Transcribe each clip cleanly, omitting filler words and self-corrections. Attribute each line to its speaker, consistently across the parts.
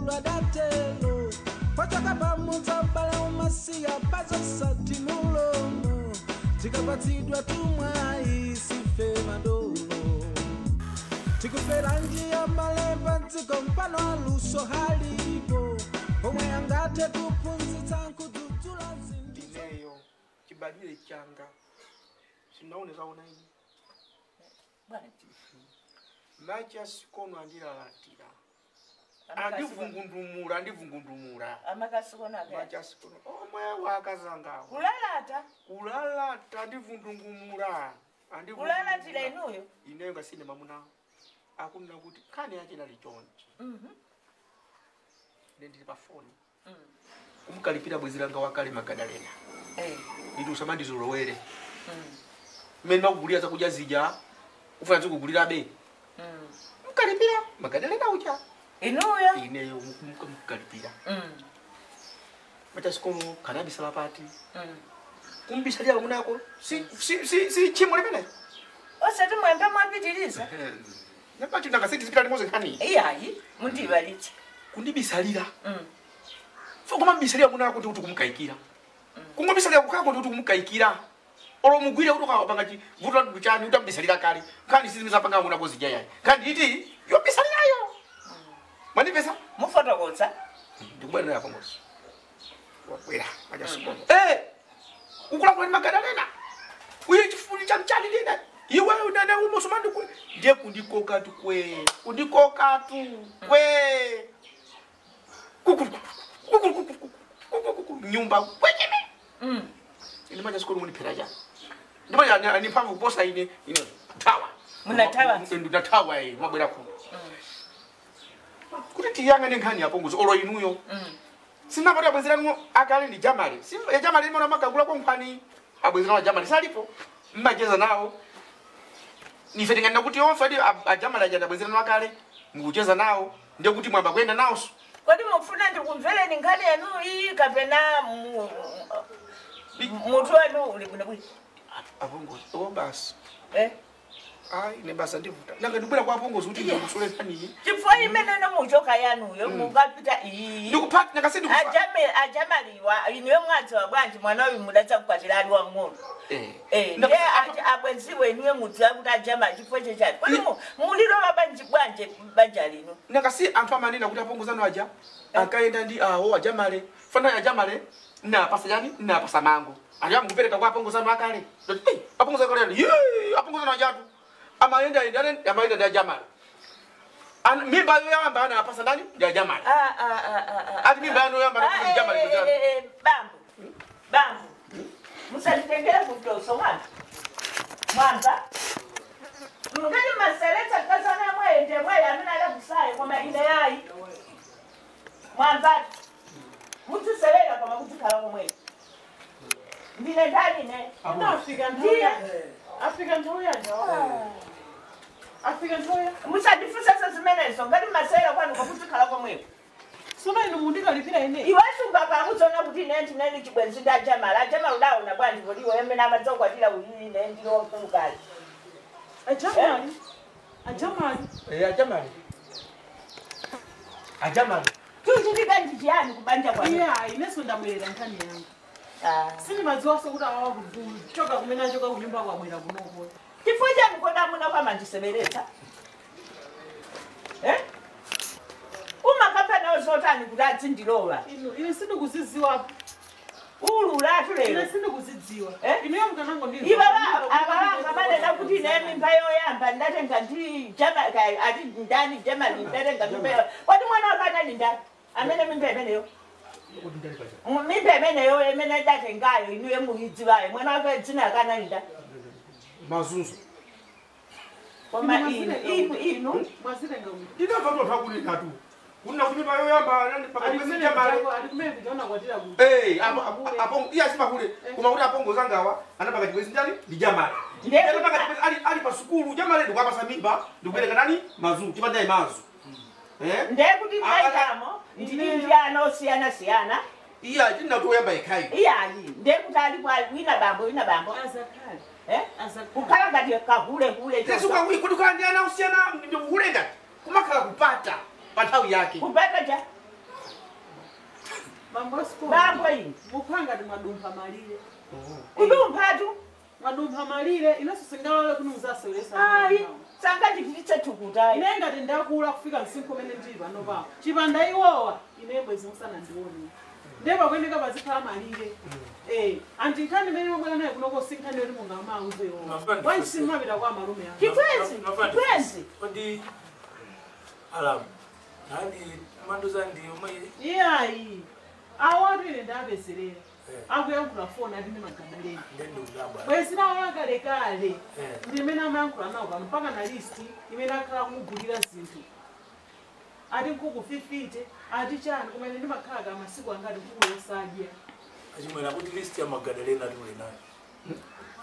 Speaker 1: mkulu adatelo pachaka pamudza bala umasiya pachasati mulomo tikapatsidwa tumwayi sife madolo tikufera njia malemba dziko mpano aluso halipo pomwe angathe kuphunzitsa nkudzudzula
Speaker 2: ndineyo chibadwire changa sinaonekaona ini
Speaker 3: bwanji
Speaker 2: Machas kono andilalatira andivungundumura
Speaker 3: amakasukona ke
Speaker 2: Machas kono omwe wakazangawo kulalata andivundungumura
Speaker 3: kulalatira inuyo
Speaker 2: ineyo ngasine mamuna akunena kuti kani yachina lichonchi ndili pa phone kumkalipira bwezi langa wakale Magadalena itu usamandizolowere mmene makugulia zakudya zija ufuna zikugulira be mkalipira Magadalena ucha
Speaker 3: inuyo
Speaker 2: ineyo mkalipira Machas kono kanabisa lapati kumbisalia munako si chimo limene
Speaker 3: osati mwembe mwapitiriza
Speaker 2: napati ndakasiti zikali moze kani
Speaker 3: iyayi mundibalitse
Speaker 2: kundibisalira fokoma bisalira munako kuti kumkaikira kungobisalira kukako kuti kumkaikira olo mugwire kuti ukapanga chivuto nduchani utambisalira kale kandi sizi mizapanga munako zijaya kandi iti yo bisalirayo manipesa
Speaker 3: mufotokotsa
Speaker 2: ndikubwera yapo ngosi wakwera Machas kono ukula kwa Magadalena uye chifuni cha mchani lina iwe unana umosomandi kwe ndiye kundikoka tu kwe nyumba kwekeme ine Machas kono munipera ja ndipo ya ni pamvu bosa ine tawa
Speaker 3: munatawa
Speaker 2: ndatawa mabwera ku kuti tiyanga nenkhani yapongozo olo inuyo sina kuti abwezera akale ndi Jamali Jamali imona makagula kwa mphani abwezera wa Jamali salipo mmacheza nawo nife tingana kuti onfadi Jamali ajanda abwezera nawo akale mukucheza nawo ndiye kuti mwamba kwenda nawo
Speaker 3: kodi mufuna ndikumvere nkhani yanu iyi kapena mutu wanu uli bwino
Speaker 2: apongozo basi ai ne basa ndivuta nanga ndibwera kwa apongozo kuti ndikusole nkhani
Speaker 3: chifukwa imene nomuchoka yanuyo mukapita iyi
Speaker 2: ndikupata nakasidi kufa
Speaker 3: ajamaliwa ineyo mwadzi wa bwanji mwana uyu mudatsa kukwatira ali wang'ono ndiye abwenziwe inuyo mudziwa kuti ajamali chifukwa chechati kodi mulilowa bwanji banja lino
Speaker 2: nakasi anthu amanena kuti apongozano aja akaenda ndi awo Ajamali fana Ajamali napasa yani napasa mango anja mukupereka kwa apongozano akale apongozano akale apongozano ajatu amaenda ndi Ajamali mimba yo yamba ana apasa ndani ya Jamali ati mimba yo yamba na Jamali
Speaker 3: bambu musalitengera kutoso mwamba mungani maseleta kazana mwende amina ala kusaye kwa mahina yayi mwamba mutuselela kama kutukala kwa mwende ndine ndani ne
Speaker 4: African Toya
Speaker 3: musadifisa sasa zimenezo ngati masela kwanu kwakutikhala komwepo
Speaker 4: soma ino mundika lipira ine
Speaker 3: iwasunga pakuzona kuti neni chibwenzi ndi Ajamali udaona bwanji kuti iwe amene amadzokwatira ulili ndiwo mfumukazi
Speaker 2: Ajamali
Speaker 3: tuchitika ndichiyani kubanja kwa
Speaker 4: ineso ndabwera nkhani yangu sini madziwa sokuti awawa kuchoka kumene achoka kunyumba kwabwera kunoko
Speaker 3: chifukwa chani koda muna kwamandiseberetsa umakapana ozotani kuti adzindilowa
Speaker 4: ine sindikuzidziwa
Speaker 3: ululatu lero
Speaker 4: ine sindikuzidziwa ine mkanango ndi
Speaker 3: iwe abanga manena kuti ne mimba yoyamba ndatenga ndi Jamali ati ndani Jamali ndatenga mimba kodi mwana wakanani ndani amene mimba imeneyo mimba imeneyo imene ndatengayo inuye muyidziwayo mwana wake dzina akanani ndani
Speaker 2: mazunzo
Speaker 3: koma inu
Speaker 4: mwazitenga uyu
Speaker 2: ndinamva kuti akuli tatu kuna kuti mimba yo yamba nandi pakati Jamali
Speaker 4: kumene kujaona kwatira kuti
Speaker 2: apo iya simakule kuma kuti apongoza ngawa anapaka chibwezi ndani ndi Jamali ndiyani paka chibwezi ali pa sukulu Jamali ndikwapasa mimba ndikubereka nani mazu chipanda imazu
Speaker 3: ndiye kuti mbaitamo ndiyana osiyana
Speaker 2: iya tinda toyamba ikhai
Speaker 3: iyayi ndiye kuti ali kwa wina bambo
Speaker 4: azakhala
Speaker 3: kukhala ngati kahule
Speaker 2: tesuka kuti kwa ndiana usiyana ndikuhule ngati kumakhala kupata pa nthawi yake
Speaker 3: kupata ja
Speaker 4: Bambo school.
Speaker 3: Bambo ini.
Speaker 4: Mupanga ndi madumpha malire.
Speaker 3: Kudumpha tu.
Speaker 4: Madumpha malire inaso singalola kunuza solesa.
Speaker 3: Ai, sanga ndikitse tukuta.
Speaker 4: Inenga ndakula kufika msinkho mene ndiba no ba. Chipanda iwowa inembo izimusana ndioni. Ndeba kwendeka bazikhala malire. Andikhani mene mwana naye kunoko sinkhani yoti mungama uze yo. Wansimabira kwa malume yanga.
Speaker 3: Kifenzi.
Speaker 5: Kodi alam. Nani manduza ndiyo mwe.
Speaker 4: Iyayi. Awatu ine ndabeserera. Akuyankhula foni ati ndi magadaleni.
Speaker 5: Ndendo ulabwa.
Speaker 4: Bwesina wakale kale. Ndimene amayankhula nawo pano mpaka na listi imene akhala kumugulira zinthu. Ati nkuku 50, ati chani kumene ndimakhala ka masiku angati nkuku yosadya.
Speaker 5: Achimwena kuti list ya Magadalena tuli nayo.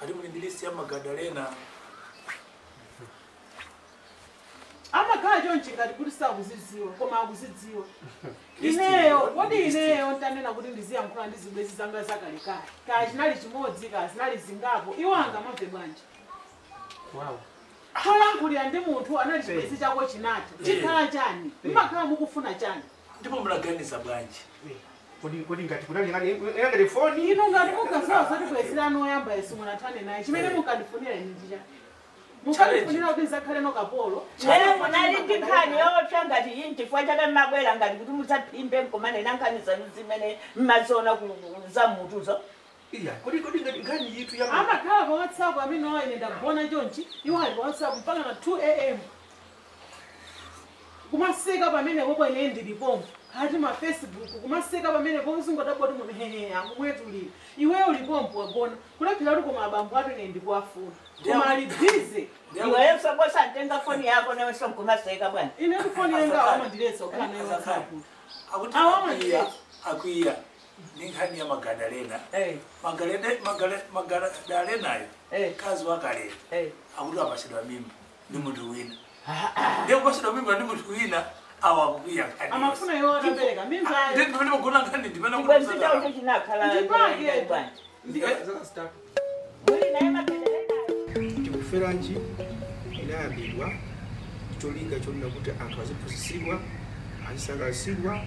Speaker 5: Ati muli list ya Magadalena.
Speaker 4: Amakhala chonchi ngati kuti sakuzidziwa koma akuzidziwa. Ineyo kodi ineyo ntanena kuti ndiziyankhula ndi zibwezi zanga zakale kale. Ka chinali chimodzi ka zinali zingapo iwanga mabve bwanji.
Speaker 2: Wow.
Speaker 4: Choyankhulira ndi munthu anali chibwezi chako chinati. Chikhala chani? Mumakhala mukufuna chani?
Speaker 5: Ndipo mulaganiza bwanji.
Speaker 2: Kodi ngati kunali ngati phone
Speaker 4: Ino ngati mukasawa zoti bwezira anoyamba yesu munathane naye chimene mukandifunira ine ndija. Mukandifunira kuti nzakhale no kapolo.
Speaker 3: Lero munali ndikhani yopya ngati yinchifukwa chake mabwera ngati kuti musaphimbe nkomane nankhanisa zimene mmazona za mutuzo.
Speaker 2: iya kodi ngati ngani yitu ya
Speaker 4: Amakhala pa WhatsApp amene owa ine ndagona chonchi iwo ali pa WhatsApp mpaka na 2 AM. Kumaseka pamene popo ine ndilipompo. Hati ma Facebook kumaseka pamene popo singodaboti munthu hehe amumwetulira. Iweyo ulipompo wagona. Kulephera kuti koma abambo atu ine ndikuwafuna. Koma ali busy.
Speaker 3: Iweyo sokosa ntenga foni yako nawe sonkumaseka bwana.
Speaker 4: Ine foni yanga awamandiletsa kukhala nayo WhatsApp.
Speaker 5: Akuti akuiya. Ninkhani ya Magadalena. Magadalena yo. Kazi wakale. Akuti apasidwa mimba ndi munthu wina. Ndiye kupasidwa mimba ndi munthu wina awakuya nkani.
Speaker 4: Amafuna yo atabereka mimba.
Speaker 5: Ndipende kugona nkani ndipende
Speaker 3: Kwenzita ucho chinakhala bwana.
Speaker 2: start
Speaker 3: Muri naye mapendeleka.
Speaker 2: tikuferanji inayambidwa cholinga chonena kuti anthu aziphunzitsidwa azisangalatsidwa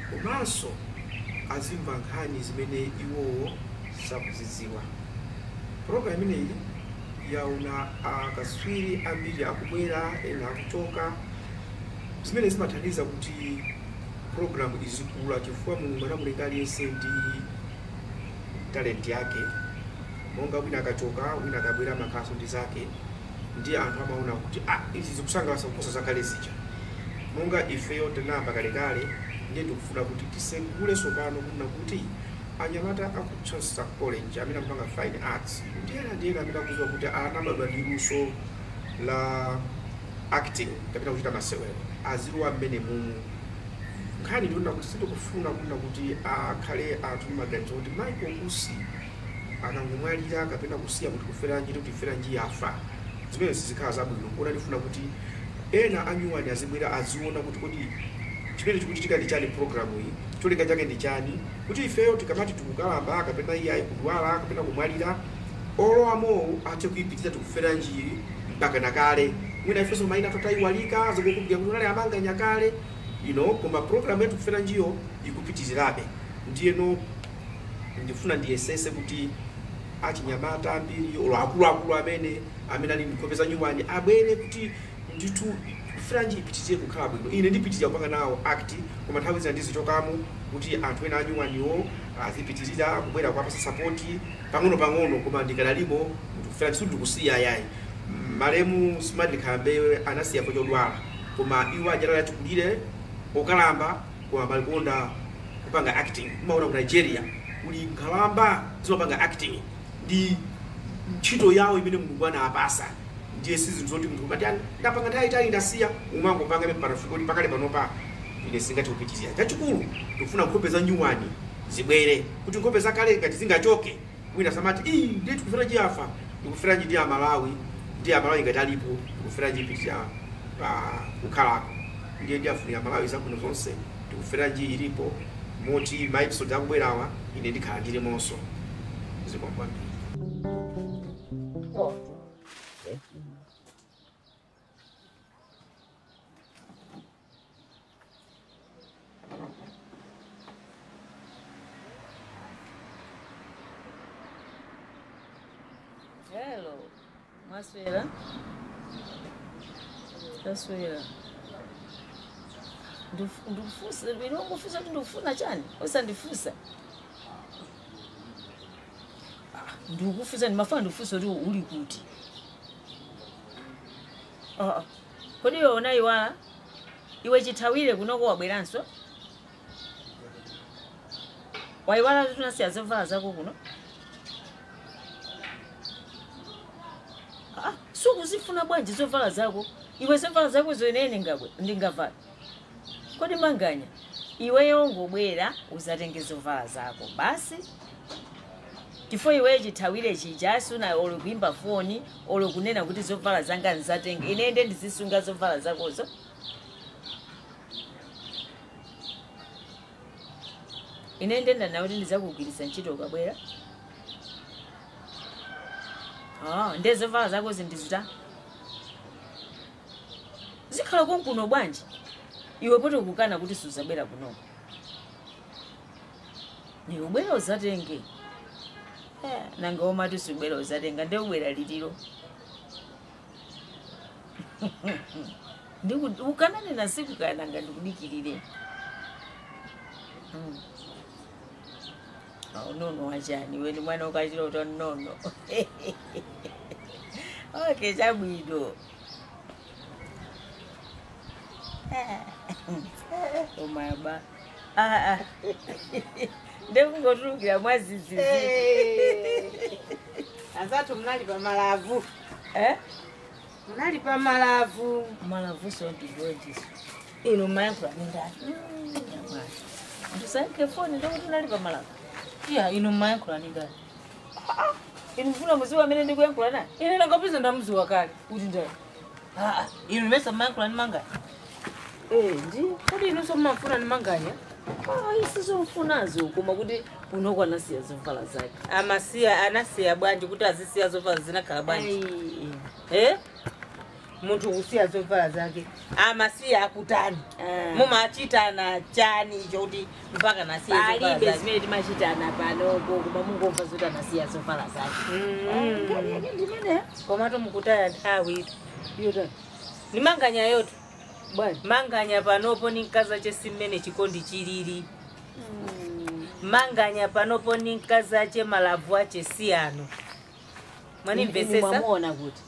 Speaker 2: komanso azimva nkhani zimene iwowo sakuzidziwa. Program imeneyi yauna akaswiri ambiri akubwera ena akuchoka zimene zimathandiza kuti program izikula chifukwa mulungu anamulenga aliyense ndi talent yake. Monga wina akachoka wina akabwera makaso ndi zake ndi anthu amaona kuti izi zikusangalatsa kuposa zakale zija. Monga ifeyo tinayamba kalekale ndiye tikufuna kuti tisegule sopano kuna kuti anyamata aku Chaucer College amene akupanga fine arts ndiye amene akudziwa kuti anabadwa ndi luso la acting kapena kuchita masewero azilowa mmene mumu. Nkhani ndiona kuti sindikufuna kuna kuti akhale anthu maganizo kuti Michael Kusi akangomwalira kapena kusiya kuti kuferanji kuti kuferanji yafa zimene zizikhala zabwino. Kona ndifuna kuti ena anyuwani azibwera aziona kuti kodi chimene chikuchitika ndi chani program iyi cholinga chake ndi chani kuti ifeyo tikamati tikukalamba kapena iye kudwala kapena kumwalira olowamo athe kuipitiriza tikuferanji mpaka nakale mwina ifeso maina tatayiwalika zikukumbukira kuti nali amanga nyakale koma program yetu kuferanjiyo ikupitizirabe. Ndiyeno ndifuna ndiyesese kuti achinyamata ambiri olo akuluakulu amene ali ndikopeza nyuwani abwere kuti nditu kuferanji ipitizire kukhala bwino. Ine ndipitizira kupanga nawo act koma nthawi zina ndizichokamo kuti anthu ena anyuwaniwo azipitirira kubwera kuwapasa support pang'ono koma ndikadalimo kuti kuferanji sindikusiya yayi. Malemu Smart Khambe anasiya kwa chodwala koma iwo ajalala chikulire okalamba koma malikonda kupanga acting. Umaona ku Nigeria uli nkhalamba zimapanga acting ndi ntchito yawo imene mulungu anapasa. Ndiye sizinthu zoti munthu umati ndapanga nthawi itali ndasiya umangopanga panafika kuti pakale panopa ine singati kupitizira. Chachikulu ndikufuna nkhope za nyuwani zibwere kuti nkhope zakale ngati zingachoke wina samati ndiye tikuferanji yafa ndikuferanji ndi Amalawi ngati alipo ndikuferanji ipitira pa kukhalako ndiye ndiafunira Malawi zabwino zonse ndikuferanji ilipo moti ma episode akubwerawa ine ndikhala ndilimonso zikwambiri.
Speaker 6: Maswera. Maswera. Ndufusa, ndikufusa kuti ndikufuna chani? Usandifusa. Ndikufusa ndimafana ndifusa kuti uli kuti. Kodi yona iwala? Iwe chithawire kunoko wabweranso? Waiwala tunasiya zovala zako kuno? Sukuzifuna bwanji zovala zako? Iwe zovala zako zonene ndingavala. Kodi manganya? Iwe yongobwera uzatenge zovala zako. Basi tifo iwe chithawire chijasu na olokuimba foni olokunena kuti zovala zanga nzatenge. Inende ndizisunga zovala zakozo. Inende ndana kuti ndizakugwirisa ntchito ukabwera. Ndezovala zako zindizita. Zikhala konkuno bwanji. Iwe poto kukana kuti suzabwera kuno. Ni ubwera uzatenge. Nanga omatu subwera uzatenga nde ubwera liliro. Ukanane na siku kananga ndikudikirire. Nono wachani weni mwana ukachira uto nono. Okay, chabwido. Omaba. Ndekungotukira mwazizizi.
Speaker 3: Azatu mnalipa malavu. Mnalipa malavu.
Speaker 6: Malavu so ndivyotis.
Speaker 3: Ino mayakula ndani.
Speaker 6: Ndusake phone ndo tunalipa malavu.
Speaker 3: Yeah, ino mayakula ndani.
Speaker 6: Inufuna muziwa amene ndikuyankhula naye.
Speaker 3: Ine ndakapisa ndamuziwa kale. Kuti ndani. Ino mesa mayakula ni manganya.
Speaker 6: Ndi.
Speaker 3: Kodi ino so mafuna ni manganya?
Speaker 6: Isizomfunazo koma kuti unokwa nasiya zovala zake.
Speaker 3: Amasiya anasiya bwanji kuti azisiya zovala zinakhala bwanji. Muntu usiya zovala zake. Amasiya akutani. Mumachitana chani choti mpaka nasiya zovala zake.
Speaker 6: Palibe zimene timachitana panopo koma mungomva zoti anasiya zovala zake. Ngani yake ndimene?
Speaker 3: Koma to mukutaya nthawi.
Speaker 6: Yota.
Speaker 3: Ni manganya yoto.
Speaker 6: Bwana.
Speaker 3: Manganya panopo ni nkaza chesimene chikondi chilili. Manganya panopo ni nkaza che malavu ache siyano. Mwani mvesesa?
Speaker 6: Wamuona kuti.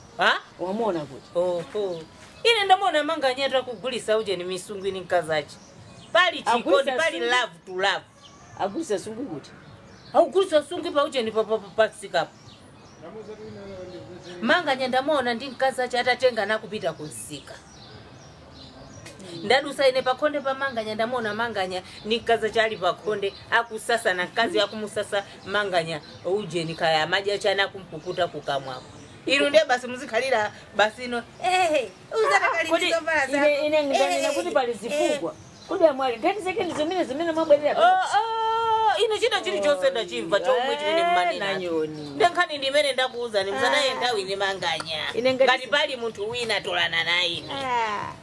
Speaker 6: Wamuona kuti.
Speaker 3: Ine ndamona manganya yetu akugulisa uje ni misungu ni nkaza ache. Pali chikondi, pali love to love.
Speaker 6: Agulisa sungu kuti.
Speaker 3: Agulisa sungu pa uje ni pasikapu. Manganya ndamona ndi nkaza ache atatenga na kupita kunsika. Ndadusa ine pakonde pa manganya ndamona manganya ni kaza chali pakonde akusasa na kazi akumusasa manganya uje ni kaya maji achana kumpukuta kukamwako. Irunde basi muzikhalira basi no uzatakalira zovala za
Speaker 6: ine ngani nakuti pali zifugwa. Kodi amwali 30 seconds zimene mabwerera.
Speaker 3: Ino china chili chose ndachimva chomwe chine mmanina
Speaker 6: nyoni.
Speaker 3: Ndenkani ndimene ndakuuza ni msana yendawi ine manganya. Ngati pali muntu wina tolana naye.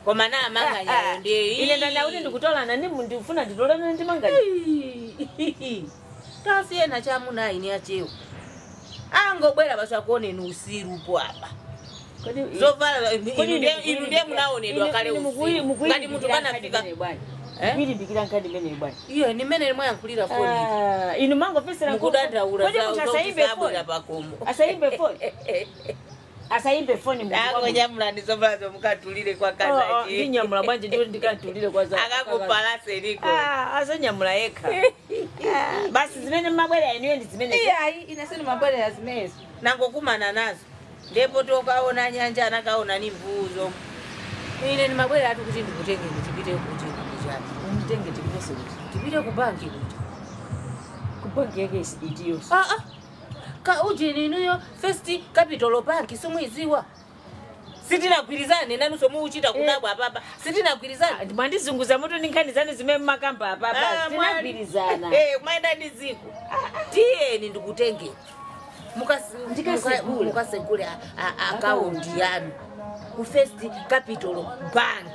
Speaker 3: Koma na manganya ndiye.
Speaker 6: Ine ndauti ndikutolana ndi muntu ufuna nditolana ndi manganya.
Speaker 3: Tasiye na chamuna ine achewo. Angobwera basakuone ni usirupo apa. Zovala inude munaonedwa kale usiru. Ngati muntu kanafika.
Speaker 6: Bili bikira nkadi mene bwana.
Speaker 3: Iyo ni mene mwe yankulira phone.
Speaker 6: Inu mango fesera
Speaker 3: ngo. Mukudanda ura za
Speaker 6: usaibe
Speaker 3: pakombo.
Speaker 6: Asaibe phone. Asaibe phone
Speaker 3: mukwa. Akonyamula ndizovala zomukatulire kwa kaza
Speaker 6: chi. Ndinyamula bwanje ndiwe ndikatulire kwa za.
Speaker 3: Akakupalase liko.
Speaker 6: Azonyamula yekha. Basi zimene mabwera eniwe ndi zimene.
Speaker 3: Iya inasema mabwera ya zimezi. Nango kumana nazo. Ndipo tokaona nyanja anakaona ni mvuzo. Ine ni mabwera atu kuti ndikutenge ndipite kuti.
Speaker 6: Umtenge tipese kuti.
Speaker 3: Tipite ku banki kuti.
Speaker 6: Ku banki yake itiyo.
Speaker 3: Ka uje ninuyo First Capital Bank somweziwa. Sitina gwirizane nanu somu uchita kudabwa papa. Sitina gwirizane.
Speaker 6: Mandizunguza moto ninkani zane zimene makamba papa. Sitina gwirizana.
Speaker 3: Maenda ndiziku. Tiye ndikutenge. Mukasegule account yanu. Ku First Capital Bank.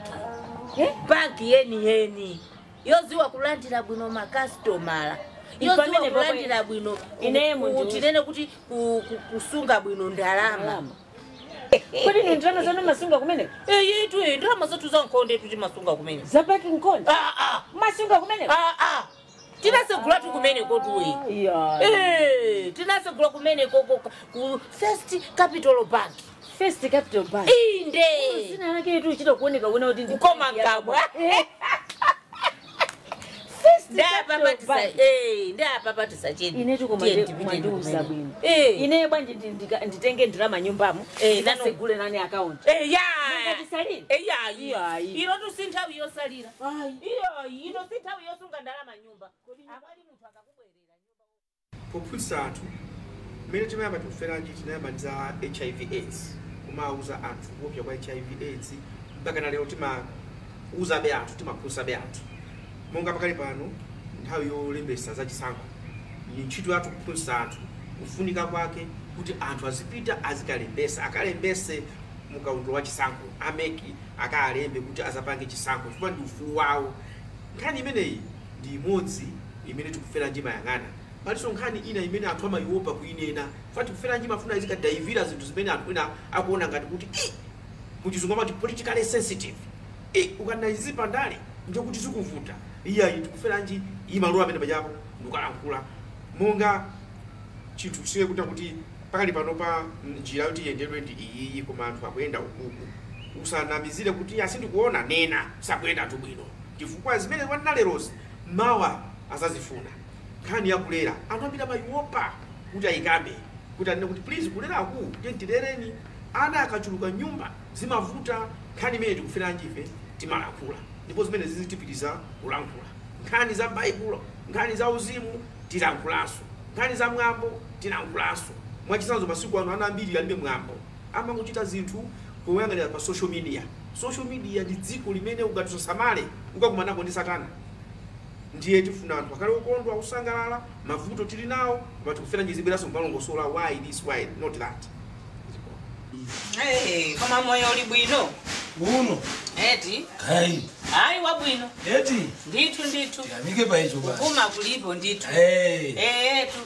Speaker 3: Banki yeni. Yoziwa kulandira bwino ma customer. Yoziwa kulandira bwino.
Speaker 6: Ine muntu
Speaker 3: utinene kuti kusunga bwino ndalama.
Speaker 6: Kodi ni ndrama zanu masunga kumene?
Speaker 7: Yetu ndrama zathu za nkhonde tuti masunga kumene.
Speaker 6: Zapaki nkonde? Masunga kumene?
Speaker 7: Tinasegula tu kumene kotuwe.
Speaker 6: Yeah.
Speaker 7: Tinasegula kumene ku First Capital Bank.
Speaker 6: First Capital Bank.
Speaker 7: Inde.
Speaker 6: Sina lake tu chito kuoneka kuna kuti ndi
Speaker 7: koma ngabwa. Ndapa tisacheni.
Speaker 6: Ine tukomadiuza bwino. Ine bwanji nditenge ndrama nyumbamo. Nasegule nani account. Ngatisalira.
Speaker 7: Ino tusinthawi yosalira. Ino sinthawi yosunga ndalama nyumba. Abali munthu akakubwerera nyumba.
Speaker 2: Pophunzitsa anthu mmene timayamba tikufera tinayamba za HIV/AIDS kumauza anthu kupya kwa HIV/AIDS mpaka na lero timauza be anthu timaphunzitsa be anthu monga pakali pano nthawi yolembesa za chisankho ni ntchito yathu kuphunzitsa anthu kufunika kwake kuti anthu azipita azikalembesa akalembese mukaundo wa chisankho ameki akalembe kuti azapange chisankho chifukwa ndi ufulu wawo. Nkhani imeneyi ndi imodzi imene tikufera njima yang'ana paliso nkhani ina imene anthu amaiopa kuinena fati kufera njima afuna izikadayivira zinthu zimene anthu ena akuona ngati kuti muchizungu amati politically sensitive ukanazipa ndale njo kuti zikuvuta iyayi tikufera nji imaluwa amene pajapo ndikulankhula monga chinthu chiwe kuti pakali pano pa njira yoti yendedwe ndi iyi koma anthu akuyenda ukuku usanamizire kuti asindikuona nena sakuyenda tu bwino chifukwa zimene wanalerozi mawa azazifuna. Nkhani ya kulera anthu ambiri amaiopa kuti ayikambe kuti anene kuti please kulera aku tilereni ana akachuluka nyumba zimavuta. Nkhani imene tikufera njife timalankhula ndipo zimene zizitipitiza kulankhula. Nkhani za baibulo nkhani za uzimu tilankhulanso, nkhani za mwambo tilankhulanso. Mwachisanzo masiku ano ana ambiri alibe mwambo amangochita zinthu kuyang'anira pa social media. Social media ndi dziko limene ukatisamale ukakumanako ndi satana. Ndiye tifuna anthu akale ukondwa usangalala mavuto tili nawo koma tikufera njizibiraso mbalongosola why this why not that.
Speaker 7: Koma moyo uli bwino
Speaker 5: uno
Speaker 7: eti
Speaker 5: kai
Speaker 7: ayi wa bwino
Speaker 5: eti
Speaker 7: ndithu
Speaker 5: yamike paicho basi
Speaker 7: kuma kulipo ndithu etu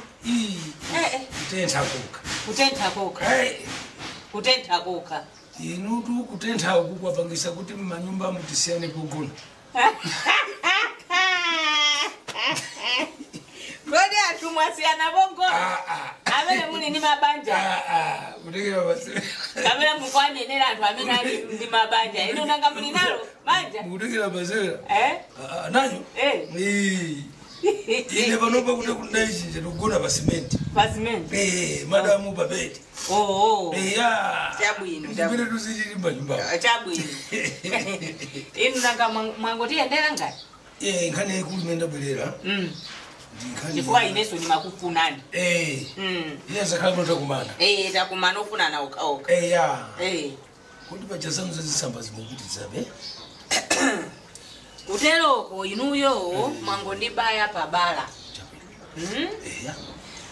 Speaker 7: kutentha kuka
Speaker 5: inu tu kutentha uku kwapangisa kuti manyumba mutisiyane kugona.
Speaker 7: Kodi anthu mwasiyana bongo amene muli ndi mabanja
Speaker 5: kutekera basi
Speaker 7: amene mukwanenera anthu amene ali ndi mabanja ino nanga muli nalo banja
Speaker 5: kutekera basera nanyo ine panopa kuti kundaichinja tikugona pa simenti madamu pa bedi
Speaker 7: chabwino
Speaker 5: chimene tuzichilimba nyumba
Speaker 7: chabwino ino nanga mwangotiyendera ngati
Speaker 5: nkhani yaikulu imene ndabwerera
Speaker 7: chifukwa ineso ni makufunani
Speaker 5: zakhala takumana
Speaker 7: takumana ofunana okaoka
Speaker 5: kuti pachazanu zazisamba zimukutitsabe
Speaker 7: kuteroko inuyo mwangondibaya pabala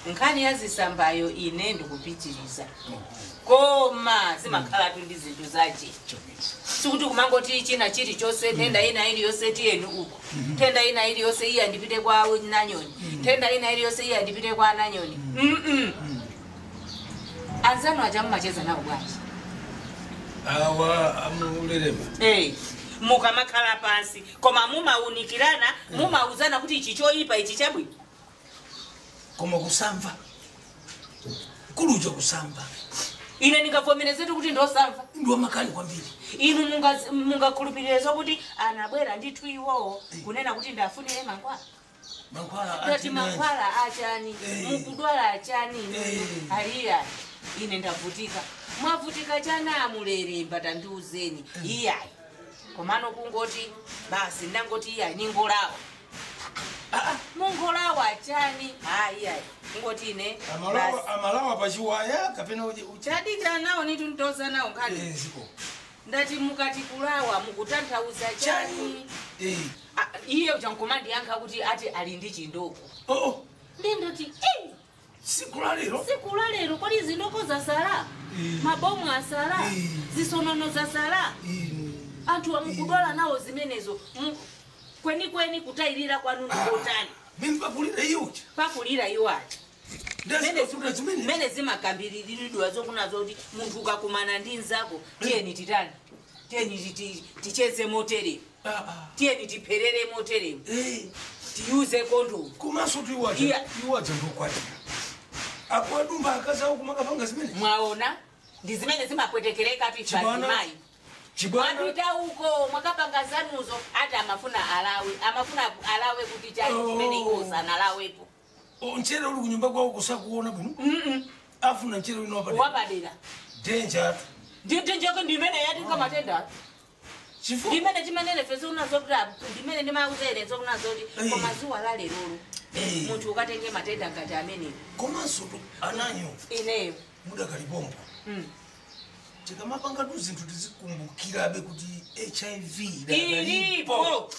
Speaker 7: nkhani yazisambayo ine ndikupitiriza koma zimakhala tu ndi zinthu zache sikuti kumangoti china chili chose ntenda ina ili yose tiyeni uko ntenda ina ili yose iya ndipite kwa nanyoni ntenda ina ili yose iya ndipite kwa nanyoni anzano ajamu macheza nawo bwanji
Speaker 5: awa amulerema
Speaker 7: mukamakhala pansi koma mumaunikirana mumauzana kuti ichi choyipa ichi chabwino
Speaker 5: koma kusamba kulucho kusamba
Speaker 7: ine ndingavomerezetu kuti ndosamva
Speaker 5: ndiwa makali kwambiri
Speaker 7: inu mungakhulupirira kuti anabwera ndithu iwowo kunena kuti ndafunire mankhwala achani mukudwala achani aliya ine ndavutika mwavutika chana amulere mbatandiuzeni iyayi komano kungoti basi ndangoti iyayi ningolawa mungolawa achani iyayi ngoti ine
Speaker 5: amalawa pachiwaya kapena
Speaker 7: uchadikira nawo nitu ntoza nawo nkati ndati mukati kulawa mukutanthauza chani iye chankomandi yankha kuti ati ali ndi chindoko ndendati sikulalero kodi zindoko zasala mabomu asala zisonono zasala anthu amukudwala nawo zimenezo kweni kutayirira kwanu ndikotani
Speaker 5: mimi pakulira iwo
Speaker 7: acha mene zimakambiridwa zokunazo kuti munthu ukakumana ndi nzako tiyeni titani tiyeni ticheze motere tiyeni tipherere motere tiyuze kondomu
Speaker 5: komanso tiwaja ndokwati apo adumba akazawo kumakapanga zimene
Speaker 7: mwaona ndi zimene zimapwetekereka tuifazimayi mwapita uko mwakapanga zanuzo ati amafuna alawe kuti chali chimene iwo sanalawepo
Speaker 5: nchere uli kunyumba kwawo kusakuona bwino afuna nchere wino
Speaker 7: wapadera
Speaker 5: danger
Speaker 7: ndinjeko ndimene yatinga matenda ndimene timenene fese unazokuti ndimene ndimakuzerenzo kunazoti komazuwa lalelolo munthu ukatenge matenda ngati amenewo
Speaker 5: komanso ananyo
Speaker 7: ineyo
Speaker 5: mudakalipompo tikamapanga tu zinthu tizikumbukirabe kuti HIV
Speaker 7: ilipo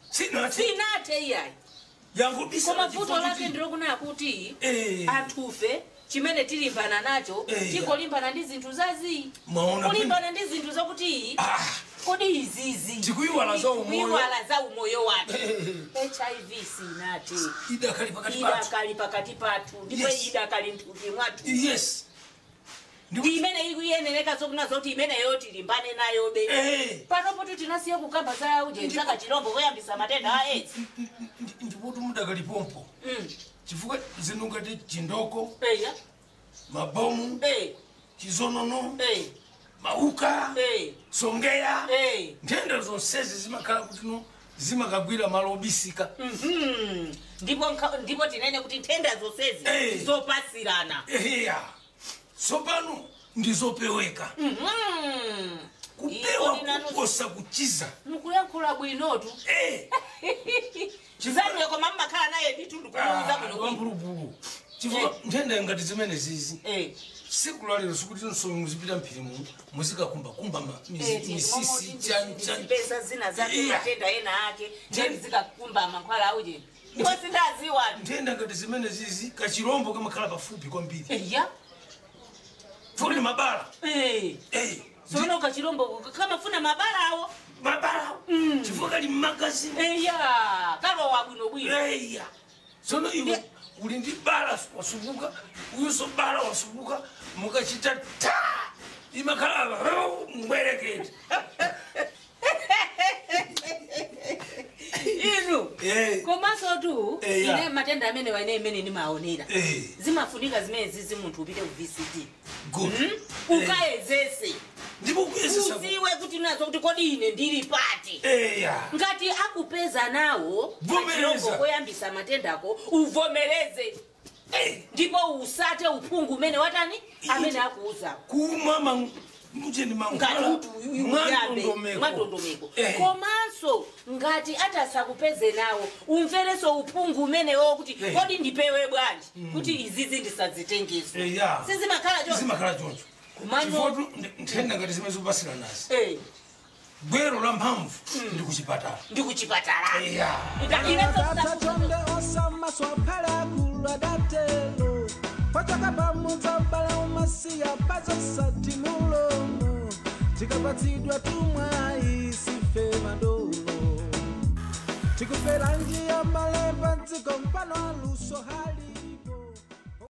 Speaker 7: sinate iyayi koma vuto lake ndilokunaya kuti anthufe chimene tilimbana nacho tikolimbana ndi zinthu zazi kulimbana ndi zinthu zokuti kodi izizi
Speaker 5: tikuiwala
Speaker 7: za umoyo wake HIV sinate idakali pakati pathu ndipo idakali mthupi mwathu imene ikuyeneleka zokunazo kuti imeneyo tilimbane nayo be panopo tinasiya kukamba za uje msaka chilombo koyambisa matenda a AIDS
Speaker 5: ndipotu mudakalipompo chifukwa zinu ngati chindoko mabomu chizonono mauka songeya ntenda zonsezi zimakhala kuti no zimakagwira malo obisika
Speaker 7: ndipo tinene kuti ntenda zonsezi zopasirana
Speaker 5: sopano ndizopeweka kupewa kukosa kuchiza
Speaker 7: mukuyankhula bwinotu chizaniwe koma mmakhala naye nditundu kumuuza
Speaker 5: bwino chifukwa ntenda ngati zimene zizi siku lalero sikuti nsonga muzipita mphiri muzikakumbakumba misisi
Speaker 7: pesa zina zake matenda ena ake ndi zikakumba mankhwala auje ndipo sindaziwa
Speaker 5: ntenda ngati zimene zizi kachirombo kamakhala pafupi kwambiri funi mabala
Speaker 7: sono kachirombo kamafuna mabala awo
Speaker 5: chifukwa kali mmagazini
Speaker 7: kalo wabwinobwino
Speaker 5: sono iwe uli ndi bala wasubuka uyuso bala wasubuka mukachita ta imakhala mbwereketi
Speaker 7: inu komanso tu ine matenda amene waine imene nimaonera zimafunika zimene zizi munthu upite ku VCT ukayezese uziwe kuti nazo kuti kodi ine ndili pati ngati akupeza nawo achilombo koyambisa matendako uvomereze ndipo usate uphungu umene watani amene akuuza
Speaker 5: kumama mujeni mangala
Speaker 7: mwadondomeko komanso ngati atasakupeze nawo umvereso uphungu umenewo kuti kodi ndipewe bwanji kuti izizi ndisazitengeso
Speaker 5: sizimakhala choncho kumano ntenda ngati zimene zopasira nazi gwero la mphamvu ndikuchipatala
Speaker 1: Tonde osama swapala kula datelo Pachaka pamuza bala umasiya pazo sati mulomo Tikapatidwa tumwa isife madolo Tikufera njia malemba nziko mpano aluso hai